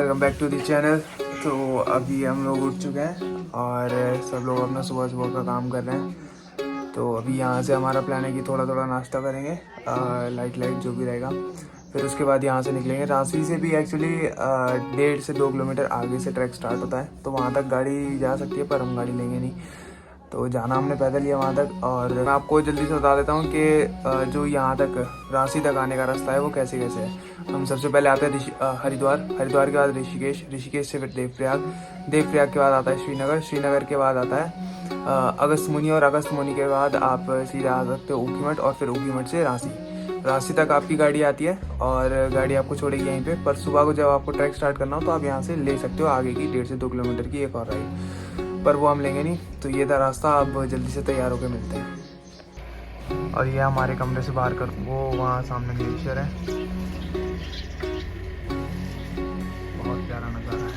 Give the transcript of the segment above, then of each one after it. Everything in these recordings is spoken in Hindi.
Welcome back to the channel. तो अभी हम लोग उठ चुके हैं और सब लोग अपना सुबह सुबह का काम कर रहे हैं। तो अभी यहाँ से हमारा प्लान है कि थोड़ा थोड़ा नाश्ता करेंगे, लाइट जो भी रहेगा। फिर उसके बाद यहाँ से निकलेंगे। रांची से भी एक्चुअली 1.5 से 2 किलोमीटर आगे से ट्रैक स्टार्ट होता है, तो वहाँ तक गाड़ी जा सकती है, पर हम गाड़ी लेंगे नहीं। तो जाना हमने पैदल ही है वहाँ तक। और मैं आपको जल्दी से बता देता हूँ कि जो यहाँ तक रांची तक आने का रास्ता है वो कैसे कैसे है। हम सबसे पहले आते हैं हरिद्वार के बाद ऋषिकेश से फिर देवप्रयाग के बाद आता है श्रीनगर के बाद आता है अगस्त्यमुनि, और अगस्त्यमुनि के बाद आप सीधा आ सकते हो ऊखीमठ, और फिर ऊखीमठ से रांची तक आपकी गाड़ी आती है और गाड़ी आपको छोड़ेगी यहीं पे। पर सुबह को जब आपको ट्रैक स्टार्ट करना हो तो आप यहाँ से ले सकते हो आगे की 1.5 से 2 किलोमीटर की एक और राइड, पर वो हम लेंगे नहीं। तो ये था रास्ता, अब जल्दी से तैयार होकर मिलते हैं। और ये हमारे कमरे से बाहर कर वो वहाँ सामने ग्लेशियर है, बहुत प्यारा नज़ारा है।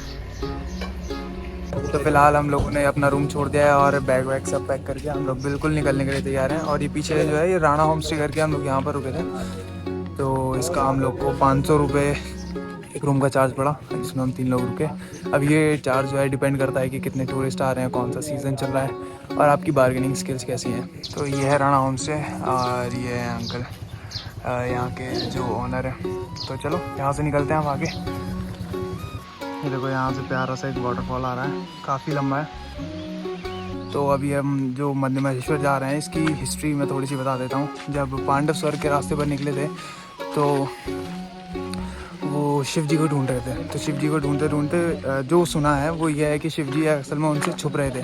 तो फिलहाल हम लोगों ने अपना रूम छोड़ दिया है और बैग वैग सब पैक करके हम लोग बिल्कुल निकलने के लिए तैयार हैं। और ये पीछे जो है ये राणा होम स्टे करके हम लोग यहाँ पर रुके थे। तो इसका हम लोग को 500 रुपये एक रूम का चार्ज पड़ा, जिसमें हम 3 लोग रुके। अब ये चार्ज जो है डिपेंड करता है कि कितने टूरिस्ट आ रहे हैं, कौन सा सीज़न चल रहा है और आपकी बार्गेनिंग स्किल्स कैसी हैं। तो ये है राणा होम स्टे और ये है अंकल यहाँ के जो ओनर है। तो चलो यहाँ से निकलते हैं हम आगे। ये देखो यहाँ से प्यारा सा एक वाटरफॉल आ रहा है, काफ़ी लंबा है। तो अभी हम जो मध्य महेश्वर जा रहे हैं, इसकी हिस्ट्री मैं थोड़ी सी बता देता हूँ। जब पांडव स्वर्ग के रास्ते पर निकले थे तो वो शिव जी को ढूंढ रहे थे। तो शिव जी को ढूंढते ढूंढते जो सुना है वो ये है कि शिव जी असल में उनसे छुप रहे थे।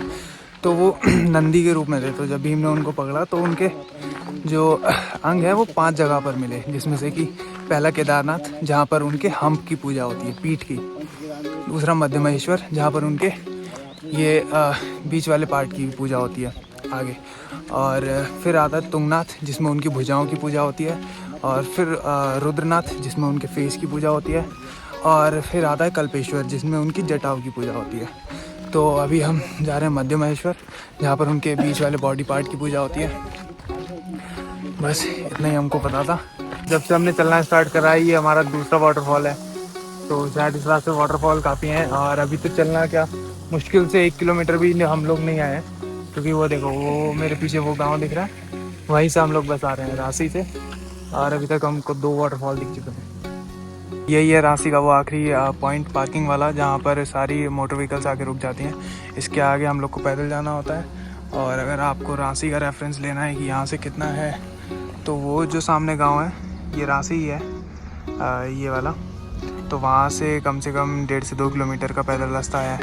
तो वो नंदी के रूप में थे। तो जब भीम ने उनको पकड़ा तो उनके जो अंग है वो 5 जगह पर मिले, जिसमें से कि पहला केदारनाथ, जहाँ पर उनके हम्प की पूजा होती है, पीठ की। दूसरा मध्य महेश्वर, जहाँ पर उनके ये बीच वाले पार्ट की पूजा होती है आगे। और फिर आता है तुंगनाथ, जिसमें उनकी भुजाओं की पूजा होती है। और फिर रुद्रनाथ, जिसमें उनके फेस की पूजा होती है। और फिर आता है कल्पेश्वर, जिसमें उनकी जटाओं की पूजा होती है। तो अभी हम जा रहे हैं मध्य महेश्वर, जहाँ पर उनके बीच वाले बॉडी पार्ट की पूजा होती है। बस इतना ही हमको पता था। जब से हमने चलना स्टार्ट करा है, ये हमारा दूसरा वाटरफॉल है। तो शायद इस रास्ते वाटरफॉल काफ़ी हैं। और अभी तो चलना क्या मुश्किल से 1 किलोमीटर भी हम लोग नहीं आए हैं, क्योंकि वो देखो वो मेरे पीछे वो गांव दिख रहा है, वहीं से हम लोग बस आ रहे हैं रांची से। और अभी तक हमको 2 वाटरफॉल दिख चुके हैं। यही है रांची का वो आखिरी पॉइंट, पार्किंग वाला, जहाँ पर सारी मोटर व्हीकल्स आके रुक जाती हैं। इसके आगे हम लोग को पैदल जाना होता है। और अगर आपको रांची का रेफरेंस लेना है कि यहाँ से कितना है, तो वो जो सामने गाँव है ये रांची ही है, ये वाला। तो वहाँ से कम 1.5 से 2 किलोमीटर का पैदल रास्ता है,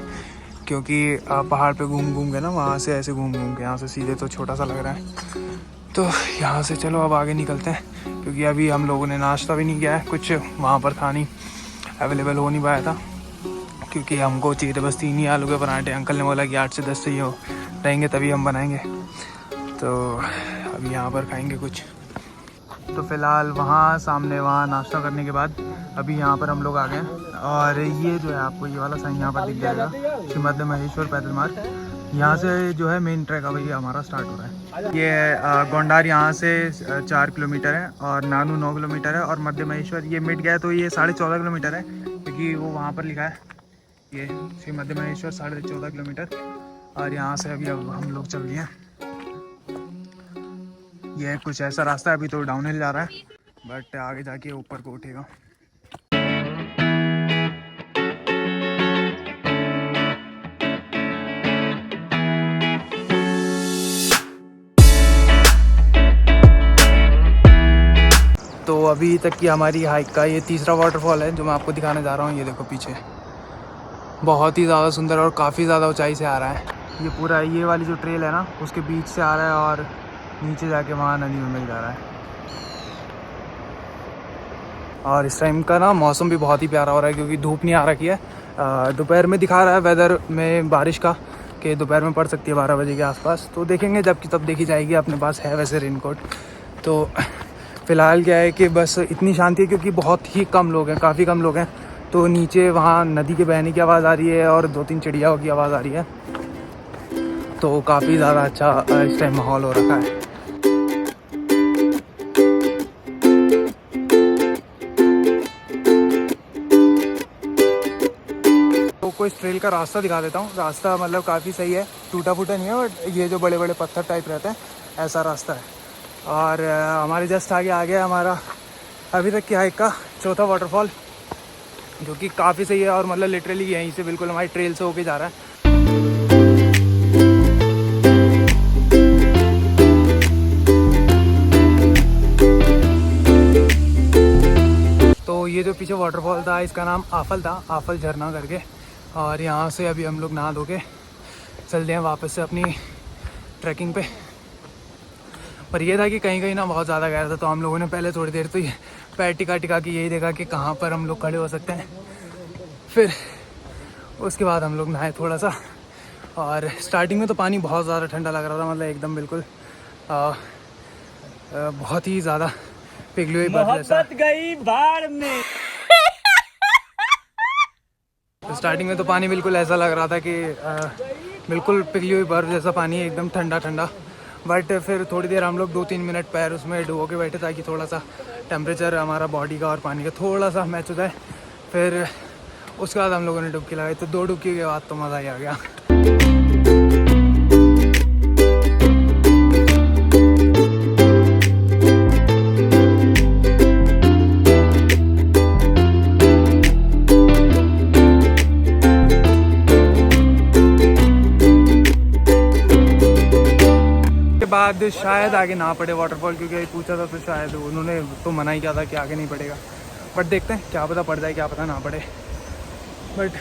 क्योंकि पहाड़ पे घूम के ना, वहाँ से ऐसे घूम के यहाँ से सीधे तो छोटा सा लग रहा है। तो यहाँ से चलो अब आगे निकलते हैं, क्योंकि अभी हम लोगों ने नाश्ता भी नहीं किया है, कुछ वहाँ पर था नहीं, अवेलेबल हो नहीं पाया था। क्योंकि हमको चाहिए थे बस 3 ही आलू के पराठे। अंकल ने बोला कि 8 से 10 चाहिए हो रहेंगे तभी हम बनाएंगे। तो अभी यहाँ पर खाएंगे कुछ। तो फिलहाल वहाँ सामने वहाँ नाश्ता करने के बाद अभी यहाँ पर हम लोग आ गए हैं। और ये जो है आपको ये वाला साइन यहाँ पर दिख जाएगा, श्री मध्य महेश्वर पैदल मार्ग। यहाँ से जो है मेन ट्रैक अभी हमारा स्टार्ट हो रहा है। ये गोंडार यहाँ से 4 किलोमीटर है और नानू 9 किलोमीटर है, और मध्य महेश्वर ये मिट गया तो ये 14.5 किलोमीटर है, क्योंकि वो वहाँ पर लिखा है ये श्री मध्य महेश्वर 14.5 किलोमीटर। और यहाँ से अभी अब हम लोग चल दिए हैं। ये कुछ ऐसा रास्ता है, अभी तो डाउनहिल जा रहा है, बट आगे जाके ऊपर को उठेगा। तो अभी तक की हमारी हाइक का ये तीसरा वाटरफॉल है जो मैं आपको दिखाने जा रहा हूँ। ये देखो पीछे, बहुत ही ज़्यादा सुंदर और काफ़ी ज़्यादा ऊंचाई से आ रहा है। ये पूरा ये वाली जो ट्रेल है ना, उसके बीच से आ रहा है और नीचे जाके वहाँ नदी में मिल जा रहा है। और इस टाइम का ना मौसम भी बहुत ही प्यारा हो रहा है, क्योंकि धूप नहीं आ रखी है। दोपहर में दिखा रहा है वेदर में बारिश का, कि दोपहर में पड़ सकती है 12 बजे के आसपास। तो देखेंगे जबकि तब देखी जाएगी। अपने पास है वैसे रेनकोट। तो फ़िलहाल क्या है कि बस इतनी शांति है, क्योंकि बहुत ही कम लोग हैं, काफ़ी कम लोग हैं। तो नीचे वहाँ नदी के बहने की आवाज़ आ रही है और 2-3 चिड़ियाओं की आवाज़ आ रही है। तो काफ़ी ज़्यादा अच्छा इस टाइम माहौल हो रखा है। तो कोई इस ट्रेल का रास्ता दिखा देता हूँ। रास्ता मतलब काफ़ी सही है, टूटा फूटा नहीं है, बट ये जो बड़े बड़े पत्थर टाइप रहते हैं ऐसा रास्ता है। और हमारे जस्ट आगे आ गया हमारा अभी तक की हाइक का चौथा वाटरफॉल, जो कि काफ़ी सही है और मतलब लिटरली यहीं से बिल्कुल हमारी ट्रेल से होके जा रहा है। तो ये जो पीछे वाटरफॉल था इसका नाम आफल था, आफल झरना करके। और यहाँ से अभी हम लोग नहा धो के चलते हैं वापस से अपनी ट्रैकिंग पे। पर ये था कि कहीं कहीं ना बहुत ज़्यादा गहरा था, तो हम लोगों ने पहले थोड़ी देर तो ये पैर टिका टिका के यही देखा कि कहाँ पर हम लोग खड़े हो सकते हैं। फिर उसके बाद हम लोग नहाए थोड़ा सा। और स्टार्टिंग में तो पानी बहुत ज़्यादा ठंडा लग रहा था, मतलब एकदम बिल्कुल बहुत ही ज़्यादा पिघली हुई बर्फ जैसा। गई बाढ़ में। तो स्टार्टिंग में तो पानी बिल्कुल ऐसा लग रहा था कि बिल्कुल पिघली हुई बर्फ जैसा पानी है, एकदम ठंडा ठंडा। बट फिर थोड़ी देर हम लोग 2-3 मिनट पैर उसमें डुबो के बैठे ताकि थोड़ा सा टेम्परेचर हमारा बॉडी का और पानी का थोड़ा सा मैच हो जाए। फिर उसके बाद हम लोगों ने डुबकी लगाई, तो 2 डुबकी के बाद तो मज़ा ही आ गया। बाद शायद आगे ना पड़े वाटरफॉल, क्योंकि पूछा था तो शायद उन्होंने तो मना ही किया था कि आगे नहीं पड़ेगा। बट देखते हैं, क्या पता पड़ जाए, क्या पता ना पड़े। बट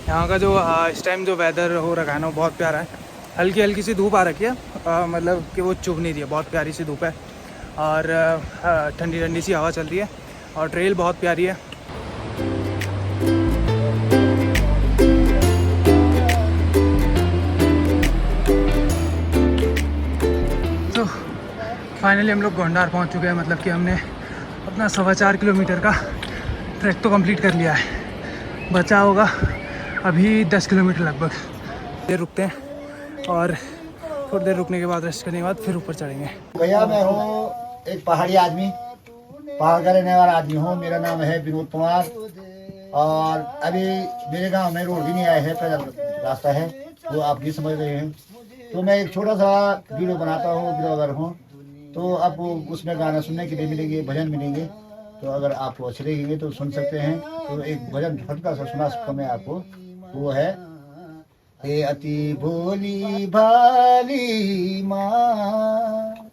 यहाँ का जो इस टाइम जो वेदर हो रखा है ना, वो बहुत प्यारा है। हल्की हल्की सी धूप आ रखी है, मतलब कि वो चुभ नहीं रही है, बहुत प्यारी सी धूप है। और ठंडी ठंडी सी हवा चल रही है और ट्रेल बहुत प्यारी है। फाइनली हम लोग गोंडार पहुंच चुके हैं, मतलब कि हमने अपना 4.25 किलोमीटर का ट्रैक तो कंप्लीट कर लिया है। बचा होगा अभी 10 किलोमीटर लगभग। देर रुकते हैं और थोड़ी देर रुकने के बाद रेस्ट करने के बाद फिर ऊपर चढ़ेंगे। भैया मैं हूँ एक पहाड़ी आदमी, पहाड़ का रहने वाला आदमी हूँ। मेरा नाम है विनोद कुमार और अभी मेरे गांव में रोड भी नहीं आया है, पैदल रास्ता है, वो आप भी समझ रहे हैं। तो मैं एक छोटा सा वीडियो बनाता हूँ, ब्लॉगर हूँ। तो आप उसमें गाना सुनने के लिए मिलेंगे, भजन मिलेंगे। तो अगर आपको अच्छे लगेंगे तो सुन सकते हैं। तो एक भजन हल्का सा सुना सकता मैं आपको, वो है हे अति भोली भाली माँ,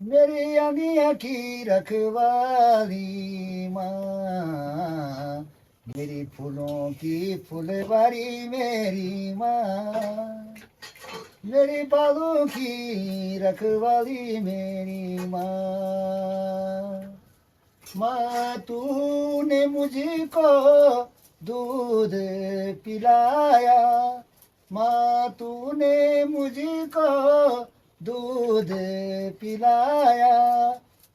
मेरी आंधिया की रखवाली माँ, मेरी फूलों की फुलवारी मेरी माँ, मेरी बालों की रखवाली मेरी माँ। माँ तूने मुझको दूध पिलाया, माँ तूने मुझको दूध पिलाया,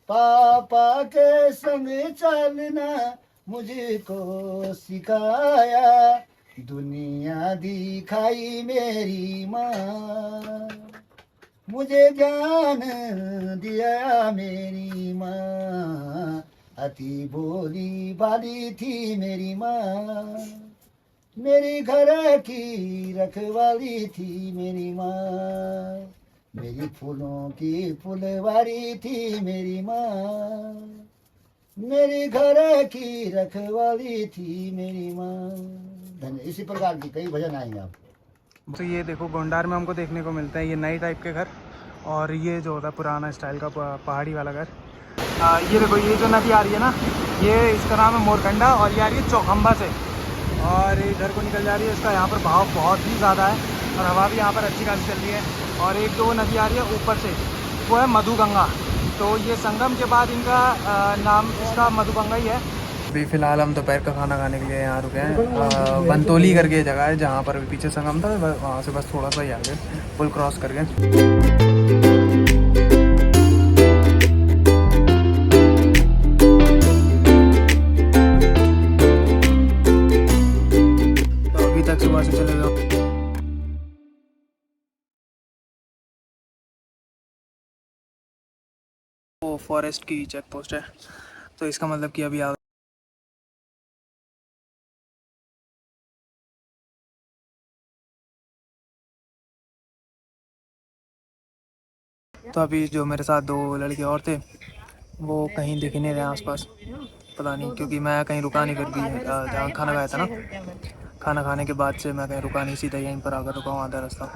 पापा के संग चलना मुझको सिखाया, दुनिया दिखाई मेरी माँ, मुझे ज्ञान दिया मेरी माँ, अति भोली भाली थी मेरी माँ, मेरी घर की रखवाली थी मेरी माँ, मेरी फूलों की फुलवारी थी मेरी माँ, मेरी घर की रखवाली थी मेरी माँ। धन्य। इसी प्रकार की कई भजन आएंगे आपको। तो ये देखो गोंडार में हमको देखने को मिलता है ये नई टाइप के घर, और ये जो होता है पुराना स्टाइल का पहाड़ी वाला घर। ये देखो ये जो नदी आ रही है ना, ये इसका नाम है मोरकंडा, और ये आ रही है चौखंबा से और ये इधर को निकल जा रही है। इसका यहाँ पर भाव बहुत ही ज़्यादा है और हवा भी यहाँ पर अच्छी खासी चल रही है। और एक दो नदी आ रही है ऊपर से, वो है मधुगंगा। तो ये संगम के बाद इनका नाम इसका मधुगंगा ही है। अभी फ़िलहाल हम दोपहर का खाना खाने के लिए यहाँ रुके हैं। वंतोली करके जगह है जहाँ पर अभी पीछे संगम था, वहाँ से बस थोड़ा सा ही आगे पुल क्रॉस करके। सुबह से चले जाओ। वो फॉरेस्ट की चेक पोस्ट है, तो इसका मतलब कि अभी तो अभी जो मेरे साथ 2 लड़के और थे वो कहीं दिख ही नहीं रहे आसपास, पता नहीं, क्योंकि मैं कहीं रुका नहीं, फिर भी जहाँ खाना खाया था ना, खाना खाने के बाद से मैं कहीं रुका नहीं, सीधा यहीं पर आकर रुका हूँ आधा रास्ता।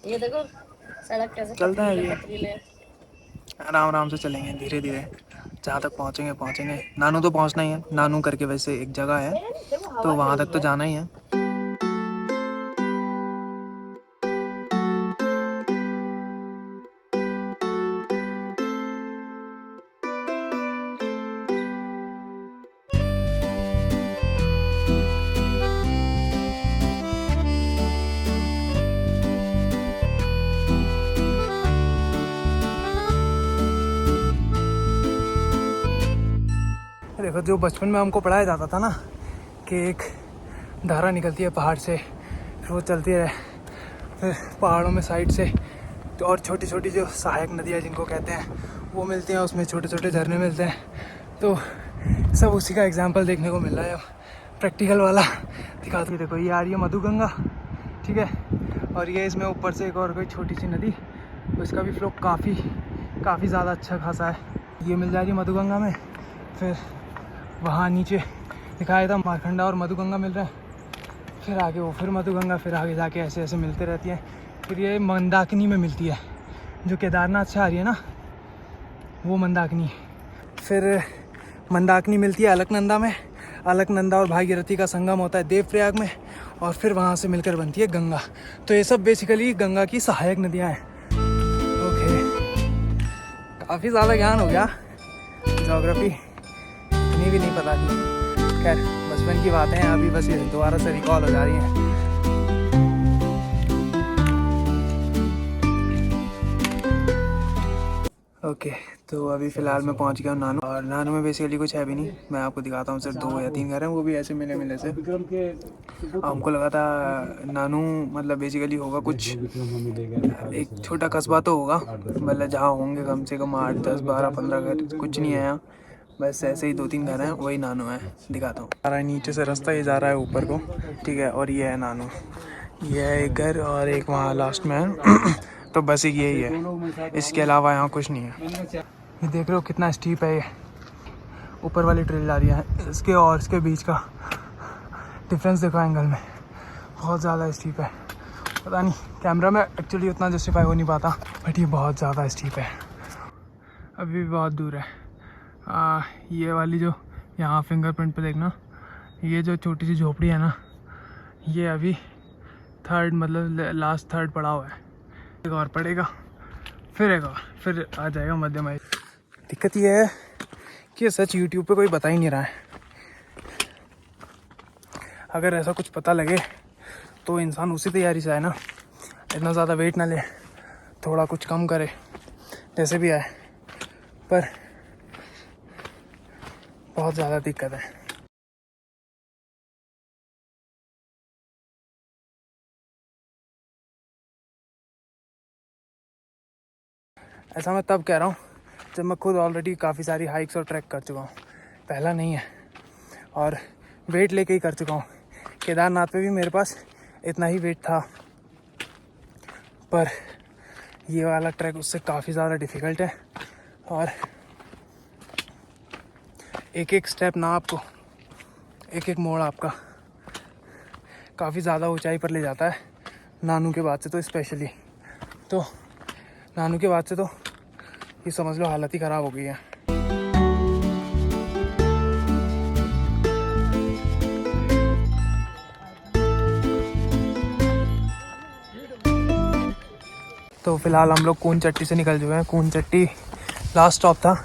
ये देखो सड़क कैसे चलते हैं ये पथरीले है। आराम आराम से चलेंगे, धीरे धीरे, जहाँ तक पहुँचेंगे पहुँचेंगे। नानू तो पहुँचना ही है, नानू करके वैसे एक जगह है तो वहाँ तक तो जाना ही है। देखो जो बचपन में हमको पढ़ाया जाता था ना कि एक धारा निकलती है पहाड़ से, फिर वो चलती है, फिर पहाड़ों में साइड से तो और छोटी छोटी जो सहायक नदियाँ जिनको कहते हैं वो मिलती हैं, उसमें छोटे छोटे झरने मिलते हैं। तो सब उसी का एग्जाम्पल देखने को मिल रहा है, प्रैक्टिकल वाला दिखाती है। देखो ये आ रही है मधुगंगा, ठीक है, और ये इसमें ऊपर से एक और कोई छोटी सी नदी, उसका भी फ्लो काफ़ी ज़्यादा अच्छा खासा है। ये मिल जाएगी मधुगंगा में, फिर वहाँ नीचे दिखाया था मारखंडा और मधुगंगा मिल रहा है, फिर आगे वो फिर मधुगंगा, फिर आगे जाके ऐसे ऐसे मिलते रहती है। फिर ये मंदाकिनी में मिलती है, जो केदारनाथ से आ रही है ना वो मंदाकिनी। फिर मंदाकिनी मिलती है अलकनंदा में, अलकनंदा और भागीरथी का संगम होता है देवप्रयाग में, और फिर वहाँ से मिलकर बनती है गंगा। तो ये सब बेसिकली गंगा की सहायक नदियाँ हैं। ओके, काफ़ी ज़्यादा ज्ञान हो गया, ज्योग्राफी इतनी भी नहीं पता थी। खैर बचपन की बातें हैं, अभी बस ये दोबारा से रिकॉल हो जा रही हैं। ओके, तो अभी फ़िलहाल मैं पहुंच गया हूँ नानू, और नानू में बेसिकली कुछ है भी नहीं, मैं आपको दिखाता हूँ। सिर्फ 2 या 3 घर हैं, वो भी ऐसे मिले मिले से। हमको लगा था नानू मतलब बेसिकली होगा कुछ एक छोटा कस्बा तो होगा, मतलब जहाँ होंगे कम से कम 8, 10, 12, 15 घर, कुछ नहीं है यहाँ, बस ऐसे ही 2-3 घर हैं, वही नानू है। दिखाता हूँ। आ रहा है नीचे से रास्ता, ये जा रहा है ऊपर को, ठीक है, और ये है नानू। ये है एक घर और एक वहाँ लास्ट में है तो बस एक यही है, इसके अलावा यहाँ कुछ नहीं है। ये देख रहे हो कितना स्टीप है, ये ऊपर वाली ट्रेल जा रही है, इसके और इसके बीच का डिफरेंस देखो एंगल में, बहुत ज़्यादा स्टीप है। पता नहीं कैमरा में एक्चुअली उतना जस्टिफाई हो नहीं पाता, बट ये बहुत ज़्यादा स्टीप है, अभी भी बहुत दूर है। ये वाली जो यहाँ फिंगरप्रिंट पे देखना, ये जो छोटी सी झोपड़ी है ना, ये अभी 3rd मतलब लास्ट 3rd पड़ा हुआ है, एक और पड़ेगा, फिर एक और, फिर आ जाएगा मध्यम आयु। दिक्कत ये है कि सच यूट्यूब पे कोई बता ही नहीं रहा है। अगर ऐसा कुछ पता लगे तो इंसान उसी तैयारी से आए ना, इतना ज़्यादा वेट ना ले, थोड़ा कुछ कम करे, जैसे भी आए, पर बहुत ज़्यादा दिक्कत है। ऐसा मैं तब कह रहा हूँ जब मैं खुद ऑलरेडी काफ़ी सारी हाइक्स और ट्रैक कर चुका हूँ, पहला नहीं है, और वेट लेके ही कर चुका हूँ। केदारनाथ पे भी मेरे पास इतना ही वेट था, पर ये वाला ट्रैक उससे काफ़ी ज़्यादा डिफ़िकल्ट है, और एक एक स्टेप ना आपको, एक एक मोड़ आपका काफ़ी ज़्यादा ऊंचाई पर ले जाता है। नानू के बाद से तो स्पेशली, तो नानू के बाद से तो ये समझ लो हालत ही ख़राब हो गई है। तो फिलहाल हम लोग कून चट्टी से निकल चुके हैं। कून चट्टी लास्ट स्टॉप था,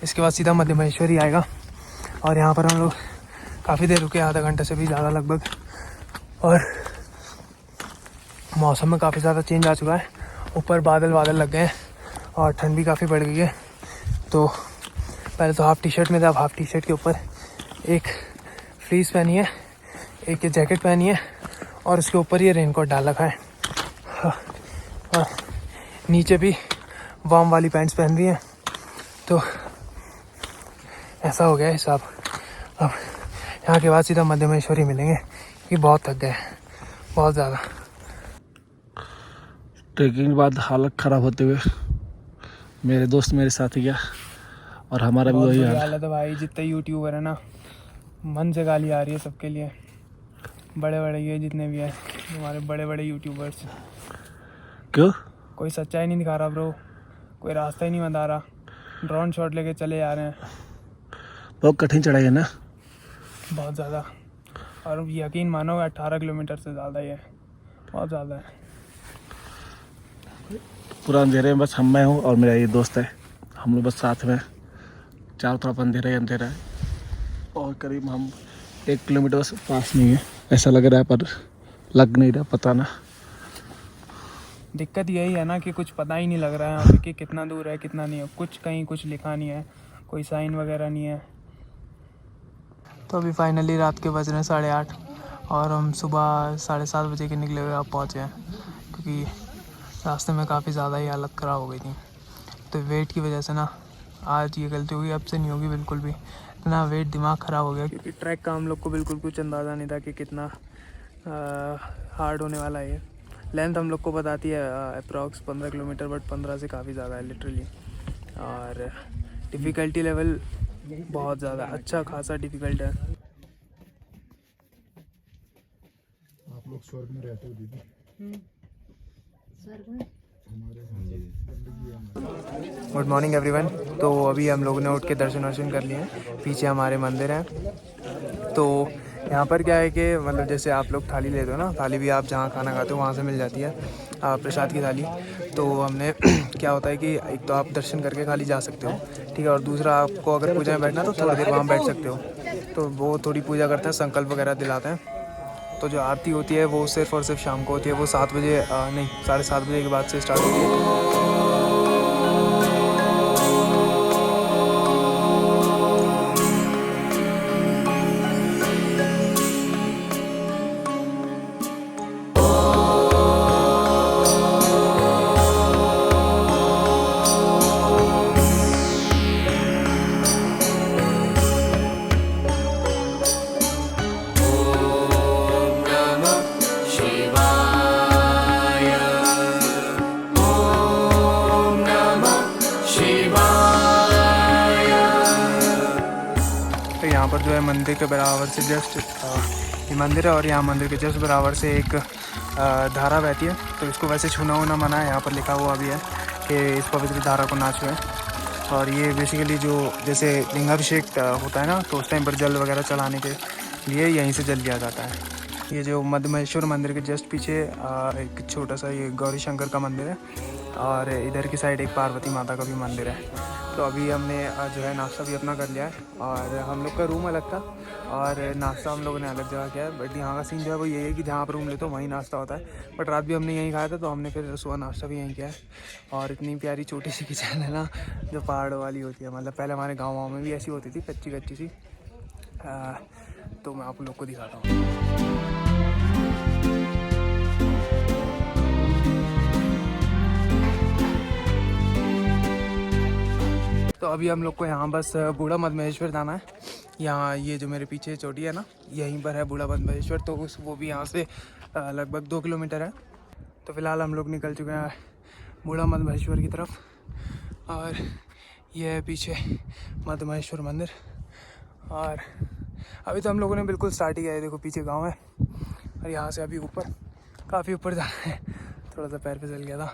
इसके बाद सीधा मध्य महेश्वरी आएगा, और यहाँ पर हम लोग काफ़ी देर रुके, आधा घंटे से भी ज़्यादा लगभग, और मौसम में काफ़ी ज़्यादा चेंज आ चुका है, ऊपर बादल लग गए हैं और ठंड भी काफ़ी बढ़ गई है। तो पहले तो हाफ़ टी शर्ट में थे, अब हाफ़ टी शर्ट के ऊपर एक फ्रीज पहनी है, एक ये जैकेट पहनी है, और उसके ऊपर ये रेनकोट डाल रखा है, और नीचे भी वार्म वाली पैंट्स पहन रही हैं। तो ऐसा हो गया हिसाब। अब यहाँ के बाद सीधा मध्य महेश्वरी मिलेंगे, कि बहुत थक गए, बहुत ज़्यादा। ट्रैकिंग के बाद हालत ख़राब होते हुए मेरे दोस्त मेरे साथ गया और हमारा भी वही हाल। हालत है भाई, जितने यूट्यूबर है ना, मन से गाली आ रही है सबके लिए, बड़े बड़े ये जितने भी हैं हमारे बड़े बड़े यूट्यूबर्स। क्यों? कोई सच्चाई नहीं दिखा रहा ब्रो, कोई रास्ता ही नहीं बता रहा, ड्रोन शॉट लेके चले जा रहे हैं। बहुत कठिन चढ़ाई है ना, बहुत ज़्यादा। और यकीन मानो 18 किलोमीटर से ज़्यादा ही है, बहुत ज़्यादा है। पूरा अंधेरे में बस मैं हूँ और मेरा ये दोस्त है, हम लोग बस साथ में, चारों तरफ अंधेरा ही अंधेरा है और करीब हम 1 किलोमीटर बस पास नहीं है ऐसा लग रहा है, पर लग नहीं रहा, पता ना। दिक्कत यही है ना कि कुछ पता ही नहीं लग रहा है यहाँ पे कि कितना दूर है कितना नहीं है, कुछ कहीं कुछ लिखा नहीं है, कोई साइन वगैरह नहीं है। तो अभी फाइनली रात के बज रहे हैं 8:30 और हम सुबह 7:30 बजे के निकले हुए अब पहुँचे हैं, क्योंकि रास्ते में काफ़ी ज़्यादा ही हालत ख़राब हो गई थी। तो वेट की वजह से ना आज ये गलती हुई, अब से नहीं होगी बिल्कुल भी। इतना वेट, दिमाग ख़राब हो गया, क्योंकि ट्रैक का हम लोग को बिल्कुल कुछ अंदाज़ा नहीं था कि कितना हार्ड होने वाला है। लेंथ हम लोग को बताती है अप्रॉक्स 15 किलोमीटर, बट 15 से काफ़ी ज़्यादा है लिटरली। और डिफ़िकल्टी लेवल बहुत ज़्यादा, अच्छा खासा डिफ़िकल्ट है। आप लोग स्वर्ग में रहते हो दीदी? Good morning everyone. तो अभी हम लोगों ने उठ के दर्शन वर्शन कर लिए हैं, पीछे हमारे मंदिर हैं। तो यहाँ पर क्या है कि मतलब जैसे आप लोग थाली लेते हो ना, थाली भी आप जहाँ खाना खाते हो वहाँ से मिल जाती है, प्रसाद की थाली। तो हमने क्या होता है कि एक तो आप दर्शन करके खाली जा सकते हो, ठीक है, और दूसरा आपको अगर पूजा में बैठना तो थोड़ी देर वहाँ बैठ सकते हो। तो वो थोड़ी पूजा करते हैं, संकल्प वगैरह दिलाते हैं। तो जो आरती होती है वो सिर्फ़ और सिर्फ शाम को होती है, वो 7 बजे नहीं 7:30 बजे के बाद से स्टार्ट होती है। यहाँ पर जो है मंदिर के बराबर से जस्ट ये मंदिर है और यहाँ मंदिर के जस्ट बराबर से एक धारा बहती है। तो इसको वैसे छूना वूना मना है, यहाँ पर लिखा हुआ भी है कि इस पवित्र धारा को ना छुएं। और ये बेसिकली जो जैसे लिंगाभिषेक होता है ना, तो उस टाइम पर जल वगैरह चढ़ाने के लिए यहीं से जल लिया जाता है। ये जो मधुमहेश्वर मंदिर के जस्ट पीछे एक छोटा सा ये गौरी शंकर का मंदिर है और इधर की साइड एक पार्वती माता का भी मंदिर है। तो अभी हमने जो है नाश्ता भी अपना कर लिया है और हम लोग का रूम अलग था और नाश्ता हम लोगों ने अलग जगह किया है। बट यहाँ का सीन जो है वो यही है कि जहाँ पर रूम लेते हो वहीं नाश्ता होता है। बट रात भी हमने यहीं खाया था, तो हमने फिर सुबह नाश्ता भी यहीं किया है। और इतनी प्यारी छोटी सी किचन है ना, जो पहाड़ों वाली होती है। मतलब पहले हमारे गाँव में भी ऐसी होती थी, कच्ची कच्ची सी। तो मैं आप लोग को दिखाता हूँ। तो अभी हम लोग को यहाँ बस बूढ़ा मधमहेश्वर जाना है। यहाँ ये जो मेरे पीछे चोटी है ना, यहीं पर है बूढ़ा मधमहेश्वर। तो वो भी यहाँ से लगभग 2 किलोमीटर है। तो फिलहाल हम लोग निकल चुके हैं बूढ़ा मधमहेश्वर की तरफ और ये है पीछे मधमहेश्वर मंदिर। और अभी तो हम लोगों ने बिल्कुल स्टार्ट ही किया है। देखो पीछे गाँव है और यहाँ से अभी ऊपर, काफ़ी ऊपर जाना है। थोड़ा सा पैर फिसल गया था।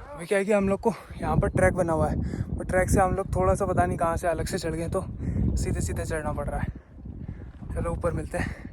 अभी क्या है कि हम लोग को यहाँ पर ट्रैक बना हुआ है और ट्रैक से हम लोग थोड़ा सा पता नहीं कहाँ से अलग से चढ़ गए, तो सीधे सीधे चढ़ना पड़ रहा है। चलो ऊपर मिलते हैं।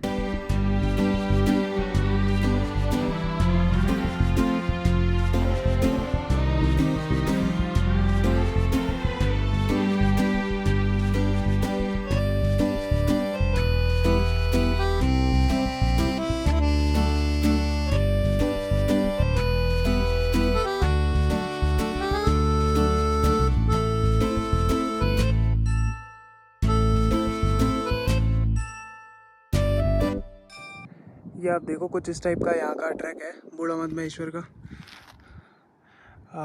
ये आप देखो कुछ इस टाइप का यहाँ का ट्रैक है बूढ़ा मधमहेश्वर का।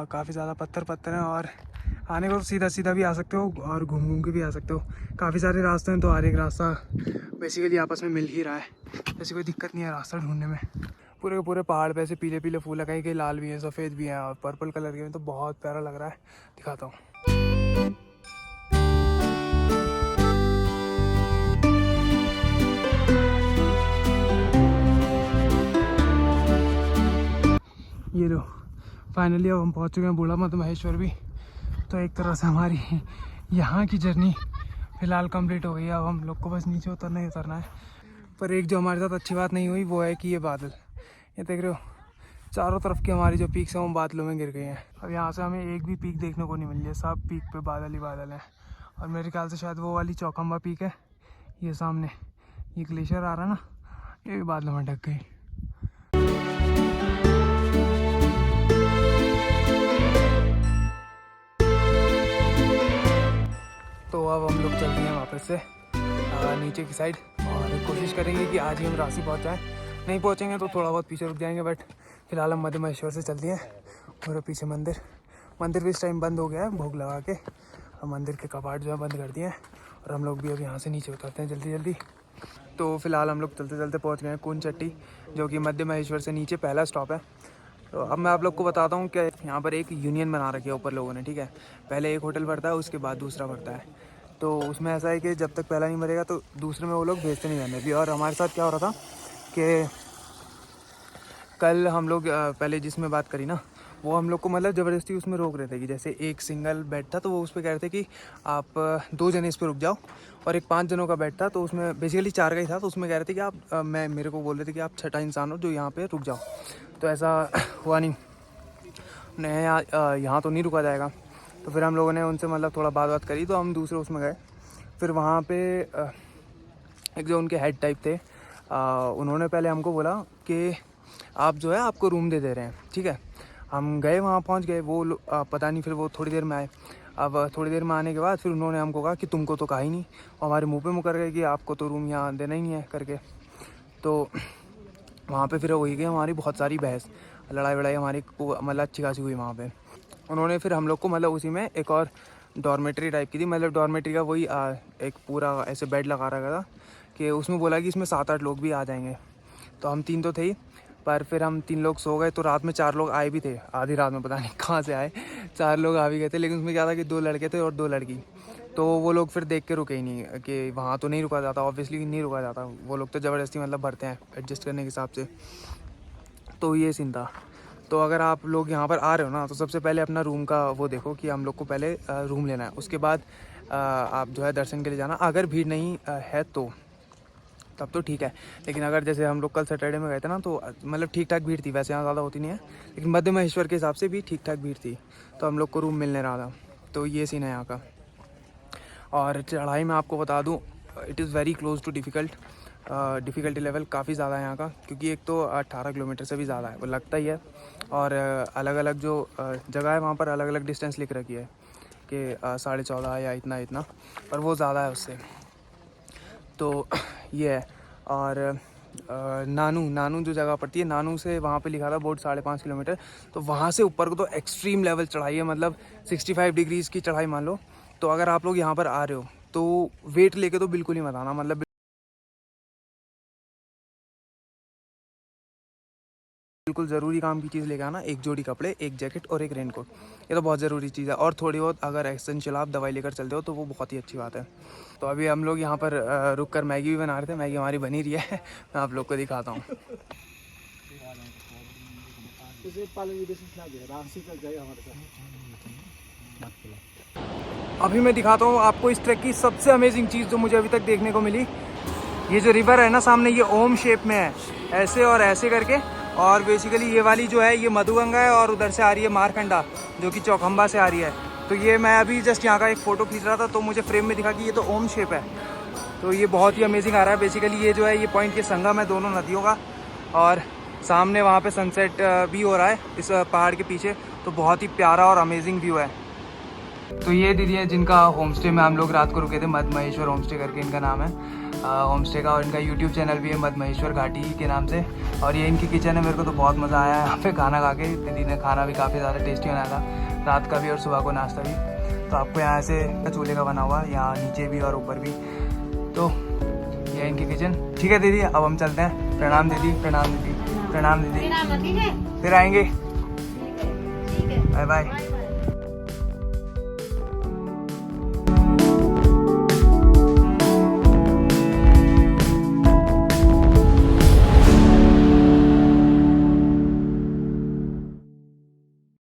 काफ़ी ज़्यादा पत्थर हैं और आने को सीधा सीधा भी आ सकते हो और घूम घूम के भी आ सकते हो। काफ़ी सारे रास्ते हैं, तो हर एक रास्ता बेसिकली आपस में मिल ही रहा है। ऐसी कोई दिक्कत नहीं है रास्ता ढूंढने में। पूरे के पूरे पहाड़ पे ऐसे पीले पीले फूल है, कहीं कहीं लाल भी हैं, सफ़ेद भी हैं और पर्पल कलर के हैं, तो बहुत प्यारा लग रहा है। दिखाता हूँ। ये लो फाइनली अब हम पहुँच चुके हैं बूढ़ा माता महेश्वर भी। तो एक तरह से हमारी यहाँ की जर्नी फ़िलहाल कंप्लीट हो गई है। अब हम लोग को बस नीचे उतरना ही उतरना है। पर एक जो हमारे साथ अच्छी बात नहीं हुई वो है कि ये बादल, ये देख रहे हो चारों तरफ की हमारी जो पीक्स हैं वो बादलों में गिर गई हैं। अब यहाँ से हमें एक भी पीक देखने को नहीं मिल रही है, सब पीक पे बादल ही बादल हैं। और मेरे ख्याल से शायद वो वाली चौखंबा पीक है, ये सामने ये ग्लेशियर आ रहा है ना, ये भी बादलों में ढक गई। तो अब हम लोग चलते हैं वापस से नीचे की साइड और कोशिश करेंगे कि आज ही हम रांची पहुँच जाएँ। नहीं पहुँचेंगे तो थोड़ा बहुत पीछे रुक जाएंगे, बट फिलहाल हम मध्य महेश्वर से चलते हैं। और पीछे मंदिर भी इस टाइम बंद हो गया है भोग लगा के, और मंदिर के कपाट जो है बंद कर दिए हैं। और हम लोग भी अब यहाँ से नीचे उतरते हैं जल्दी जल्दी। तो फिलहाल हम लोग चलते चलते पहुँच गए हैं कुंचट्टी, जो कि मध्य महेश्वर से नीचे पहला स्टॉप है। तो अब मैं आप लोग को बताता हूँ कि यहाँ पर एक यूनियन बना रखी है ऊपर लोगों ने, ठीक है। पहले एक होटल पड़ता है, उसके बाद दूसरा पड़ता है। तो उसमें ऐसा है कि जब तक पहला नहीं मरेगा तो दूसरे में वो लोग भेजते नहीं रहने भी। और हमारे साथ क्या हो रहा था कि कल हम लोग पहले जिसमें बात करी ना, वो हम लोग को मतलब ज़बरदस्ती उसमें रोक रहे थे कि जैसे एक सिंगल बेड था तो वो उस पर कह रहे थे कि आप 2 जने इस पर रुक जाओ, और एक 5 जनों का बेड था तो उसमें बेसिकली 4 का ही था, तो उसमें कह रहे थे कि आप मेरे को बोल रहे थे कि आप 6ठा इंसान हो जो यहाँ पे रुक जाओ। तो ऐसा हुआ नहीं, यहाँ तो नहीं रुका जाएगा। तो फिर हम लोगों ने उनसे मतलब थोड़ा बात करी, तो हम दूसरे उसमें गए। फिर वहाँ पे एक जो उनके हेड टाइप थे, उन्होंने पहले हमको बोला कि आप जो है आपको रूम दे दे रहे हैं, ठीक है। हम गए वहाँ पहुँच गए, वो पता नहीं फिर वो थोड़ी देर में आए। अब थोड़ी देर में आने के बाद फिर उन्होंने हमको कहा कि तुमको तो कहा ही नहीं, और हमारे मुँह पे मुकर गए कि आपको तो रूम यहाँ देना ही नहीं है करके। तो वहाँ पे फिर वही गई हमारी बहुत सारी बहस, लड़ाई वड़ाई हमारी मतलब अच्छी खासी हुई वहाँ पे। उन्होंने फिर हम लोग को मतलब उसी में एक और डॉर्मेट्री टाइप की थी, मतलब डॉर्मेट्री का वही एक पूरा ऐसे बेड लगा रखा था कि उसमें बोला कि इसमें 7-8 लोग भी आ जाएंगे। तो हम 3 तो थे ही, पर फिर हम 3 लोग सो गए। तो रात में 4 लोग आए भी थे, आधी रात में पता नहीं कहाँ से आए, 4 लोग आ भी गए थे। लेकिन उसमें क्या था कि 2 लड़के थे और 2 लड़की, तो वो लोग फिर देख के रुके ही नहीं कि वहाँ तो नहीं रुका जाता, ऑब्वियसली नहीं रुका जाता। वो लोग तो ज़बरदस्ती मतलब भरते हैं एडजस्ट करने के हिसाब से। तो ये सीन था। तो अगर आप लोग यहाँ पर आ रहे हो ना, तो सबसे पहले अपना रूम का वो देखो कि हम लोग को पहले रूम लेना है, उसके बाद आप जो है दर्शन के लिए जाना। अगर भीड़ नहीं है तो तब तो ठीक है, लेकिन अगर जैसे हम लोग कल सैटरडे में गए थे ना, तो मतलब ठीक ठाक भीड़ थी। वैसे यहाँ ज़्यादा होती नहीं है, लेकिन मध्य महेश्वर के हिसाब से भी ठीक ठाक भीड़ थी, तो हम लोग को रूम मिलने रहा था। तो ये सीन है यहाँ का। और चढ़ाई में आपको बता दूँ, it is very close to difficulty level काफ़ी ज़्यादा है यहाँ का, क्योंकि एक तो 18 किलोमीटर से भी ज़्यादा है, वो लगता ही है। और अलग अलग जो जगह है वहाँ पर अलग अलग डिस्टेंस लिख रखी है कि 14.5 या इतना, पर वो ज़्यादा है उससे। तो ये है। और नानू जो जगह पड़ती है, नानू से वहाँ पे लिखा था बोर्ड 5.5 किलोमीटर। तो वहाँ से ऊपर को तो एक्सट्रीम लेवल चढ़ाई है, मतलब 65 डिग्रीज़ की चढ़ाई मान लो। तो अगर आप लोग यहाँ पर आ रहे हो तो वेट लेके तो बिल्कुल ही मत आना, मतलब बिल्कुल ज़रूरी काम की चीज़ लेके आना, एक जोड़ी कपड़े, एक जैकेट और एक रेनकोट, ये तो बहुत ज़रूरी चीज़ है। और थोड़ी बहुत अगर एसेंशियल आप दवाई लेकर चलते हो तो वो बहुत ही अच्छी बात है। तो अभी हम लोग यहाँ पर रुक कर मैगी भी बना रहे थे, मैगी हमारी बनी रही है, मैं आप लोग को दिखाता हूँ। अभी मैं दिखाता हूँ आपको इस ट्रैक की सबसे अमेजिंग चीज़ जो मुझे अभी तक देखने को मिली। ये जो रिवर है ना सामने, ये ओम शेप में है, ऐसे और ऐसे करके। और बेसिकली ये वाली जो है ये मधुगंगा है, और उधर से आ रही है मारकंडा जो कि चौखंबा से आ रही है। तो ये मैं अभी जस्ट यहाँ का एक फ़ोटो खींच रहा था, तो मुझे फ्रेम में दिखा कि ये तो ओम शेप है। तो ये बहुत ही अमेजिंग आ रहा है। बेसिकली ये जो है ये पॉइंट के संगम है दोनों नदियों का, और सामने वहाँ पे सनसेट भी हो रहा है इस पहाड़ के पीछे। तो बहुत ही प्यारा और अमेजिंग व्यू है। तो ये दीदी है जिनका होम स्टे में हम लोग रात को रुके थे, मध्य महेश्वर होम स्टे करके इनका नाम है होम स्टे का। और इनका यूट्यूब चैनल भी है मध्य महेश्वर घाटी के नाम से। और ये इनकी किचन है। मेरे को तो बहुत मज़ा आया यहाँ पे खाना खा के। दीदी ने खाना भी काफ़ी ज़्यादा टेस्टी बनाया था, रात का भी और सुबह को नाश्ता भी। तो आपको यहाँ से चूल्हे का बना हुआ, यहाँ नीचे भी और ऊपर भी। तो ये इनकी किचन। ठीक है दीदी, अब हम चलते हैं। प्रणाम दीदी। प्रणाम दीदी। प्रणाम दीदी, मेरा आना, ठीक है? फिर आएंगे। ठीक है, ठीक है। Bye bye. Bye bye.